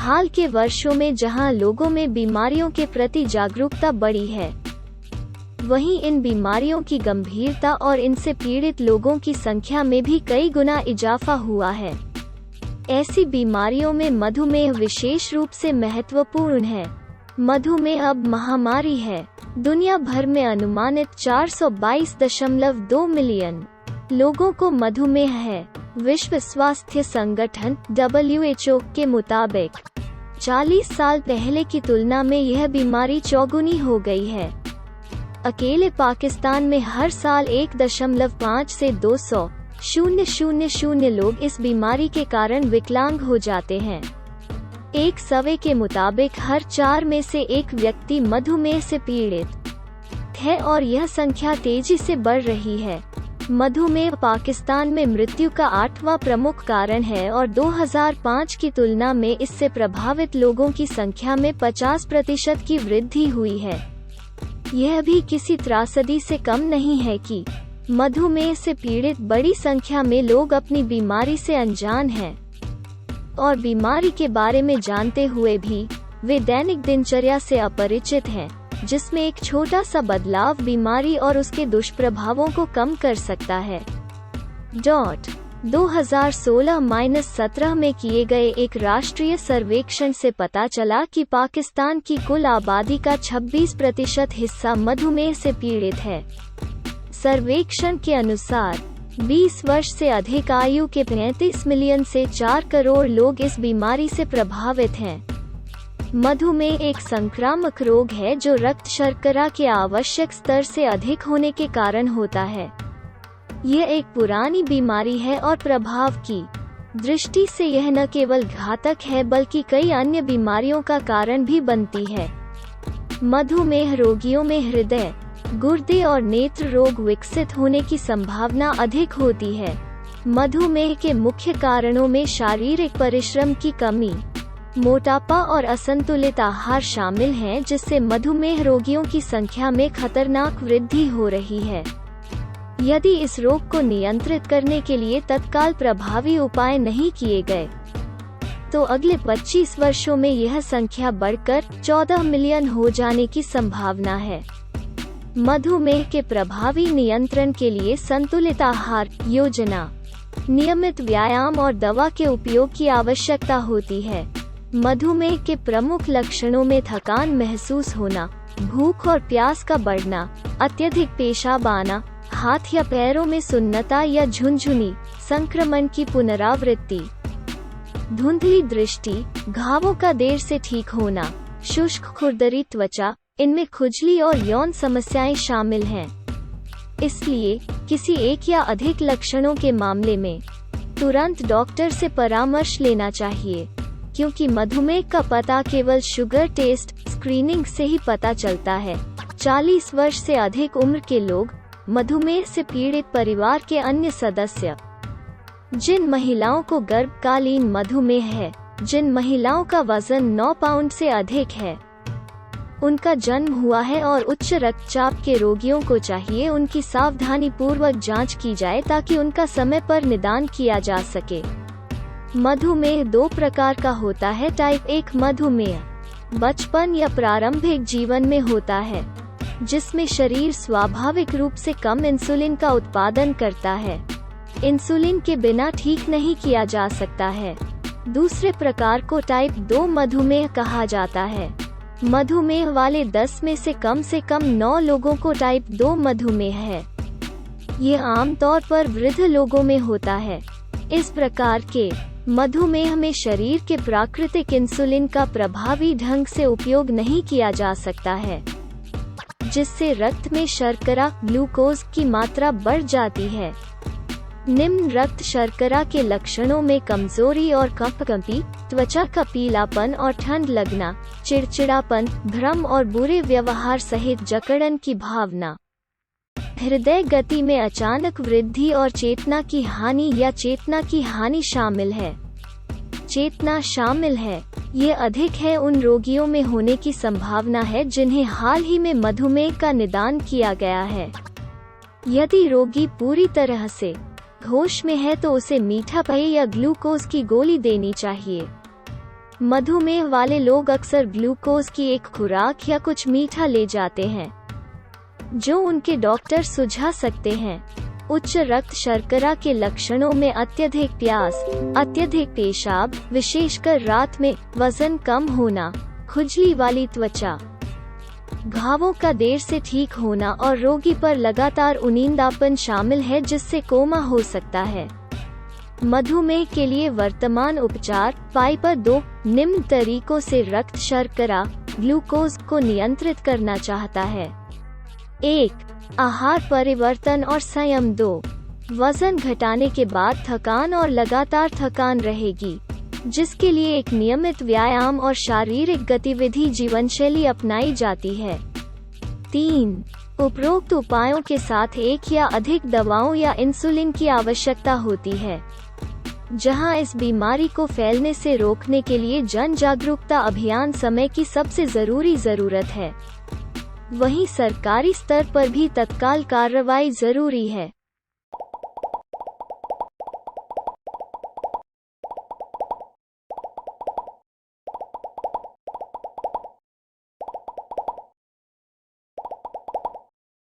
हाल के वर्षों में जहां लोगों में बीमारियों के प्रति जागरूकता बढ़ी है, वहीं इन बीमारियों की गंभीरता और इनसे पीड़ित लोगों की संख्या में भी कई गुना इजाफा हुआ है। ऐसी बीमारियों में मधुमेह विशेष रूप से महत्वपूर्ण है। मधुमेह अब महामारी है। दुनिया भर में अनुमानित 422.2 मिलियन लोगों को मधुमेह है। विश्व स्वास्थ्य संगठन WHO के मुताबिक 40 साल पहले की तुलना में यह बीमारी चौगुनी हो गई है। अकेले पाकिस्तान में हर साल 1.5 से 200,000 लोग इस बीमारी के कारण विकलांग हो जाते हैं। एक सर्वे के मुताबिक हर 4 में से एक व्यक्ति मधुमेह से पीड़ित है और यह संख्या तेजी से बढ़ रही है। मधुमेह पाकिस्तान में मृत्यु का 8वां प्रमुख कारण है और 2005 की तुलना में इससे प्रभावित लोगों की संख्या में 50% की वृद्धि हुई है। यह भी किसी त्रासदी से कम नहीं है कि मधुमेह से पीड़ित बड़ी संख्या में लोग अपनी बीमारी से अनजान हैं और बीमारी के बारे में जानते हुए भी वे दैनिक दिनचर्या से अपरिचित हैं, जिसमें एक छोटा सा बदलाव बीमारी और उसके दुष्प्रभावों को कम कर सकता है। 2016-17 में किए गए एक राष्ट्रीय सर्वेक्षण से पता चला कि पाकिस्तान की कुल आबादी का 26% हिस्सा मधुमेह से पीड़ित है। सर्वेक्षण के अनुसार 20 वर्ष से अधिक आयु के 35 मिलियन से 4 करोड़ लोग इस बीमारी से प्रभावित हैं। मधुमेह एक संक्रामक रोग है जो रक्त शर्करा के आवश्यक स्तर से अधिक होने के कारण होता है। यह एक पुरानी बीमारी है और प्रभाव की दृष्टि से यह न केवल घातक है बल्कि कई अन्य बीमारियों का कारण भी बनती है। मधुमेह रोगियों में हृदय, गुर्दे और नेत्र रोग विकसित होने की संभावना अधिक होती है। मधुमेह के मुख्य कारणों में शारीरिक परिश्रम की कमी, मोटापा और असंतुलित आहार शामिल हैं, जिससे मधुमेह रोगियों की संख्या में खतरनाक वृद्धि हो रही है। यदि इस रोग को नियंत्रित करने के लिए तत्काल प्रभावी उपाय नहीं किए गए, तो अगले 25 वर्षों में यह संख्या बढ़कर 14 मिलियन हो जाने की संभावना है। मधुमेह के प्रभावी नियंत्रण के लिए संतुलित आहार योजना, नियमित व्यायाम और दवा के उपयोग की आवश्यकता होती है। मधुमेह के प्रमुख लक्षणों में थकान महसूस होना, भूख और प्यास का बढ़ना, अत्यधिक पेशाब आना, हाथ या पैरों में सुन्नता या झुनझुनी, संक्रमण की पुनरावृत्ति, धुंधली दृष्टि, घावों का देर से ठीक होना, शुष्क खुरदरी त्वचा, इनमें खुजली और यौन समस्याएं शामिल हैं। इसलिए किसी एक या अधिक लक्षणों के मामले में तुरंत डॉक्टर से परामर्श लेना चाहिए, क्योंकि मधुमेह का पता केवल शुगर टेस्ट स्क्रीनिंग से ही पता चलता है। 40 वर्ष से अधिक उम्र के लोग, मधुमेह से पीड़ित परिवार के अन्य सदस्य, जिन महिलाओं को गर्भकालीन मधुमेह है, जिन महिलाओं का वजन 9 पाउंड से अधिक है, उनका जन्म हुआ है और उच्च रक्तचाप के रोगियों को चाहिए उनकी सावधानी पूर्वक जांच की जाए ताकि उनका समय पर निदान किया जा सके। मधुमेह 2 प्रकार का होता है। टाइप 1 मधुमेह बचपन या प्रारंभिक जीवन में होता है, जिसमें शरीर स्वाभाविक रूप से कम इंसुलिन का उत्पादन करता है। इंसुलिन के बिना ठीक नहीं किया जा सकता है। दूसरे प्रकार को टाइप 2 मधुमेह कहा जाता है। मधुमेह वाले 10 में से कम 9 लोगों को टाइप 2 मधुमेह है। ये आमतौर पर वृद्ध लोगों में होता है। इस प्रकार के मधुमेह में शरीर के प्राकृतिक इंसुलिन का प्रभावी ढंग से उपयोग नहीं किया जा सकता है, जिससे रक्त में शर्करा ग्लूकोज की मात्रा बढ़ जाती है। निम्न रक्त शर्करा के लक्षणों में कमजोरी और कंपकंपी, त्वचा का पीलापन और ठंड लगना, चिड़चिड़ापन, भ्रम और बुरे व्यवहार सहित जकड़न की भावना, हृदय गति में अचानक वृद्धि और चेतना की हानि या चेतना की हानि शामिल है। चेतना शामिल है, ये अधिक है उन रोगियों में होने की संभावना है जिन्हें हाल ही में मधुमेह का निदान किया गया है। यदि रोगी पूरी तरह से होश में है तो उसे मीठा पेय या ग्लूकोज की गोली देनी चाहिए। मधुमेह वाले लोग अक्सर ग्लूकोज की एक खुराक या कुछ मीठा ले जाते हैं, जो उनके डॉक्टर सुझा सकते हैं। उच्च रक्त शर्करा के लक्षणों में अत्यधिक प्यास, अत्यधिक पेशाब, विशेषकर रात में, वजन कम होना, खुजली वाली त्वचा, घावों का देर से ठीक होना और रोगी पर लगातार उनींदापन शामिल है, जिससे कोमा हो सकता है। मधुमेह के लिए वर्तमान उपचार। पाइपर 2 निम्न तरीकों से रक्त शर्करा ग्लूकोज को नियंत्रित करना चाहता है। 1. आहार परिवर्तन और संयम। 2. वजन घटाने के बाद थकान और लगातार थकान रहेगी, जिसके लिए एक नियमित व्यायाम और शारीरिक गतिविधि जीवनशैली अपनाई जाती है। 3. उपरोक्त उपायों के साथ एक या अधिक दवाओं या इंसुलिन की आवश्यकता होती है, जहां इस बीमारी को फैलने से रोकने के लिए जन जागरूकता अभियान समय की सबसे जरूरत है। वहीं सरकारी स्तर पर भी तत्काल कार्रवाई जरूरी है।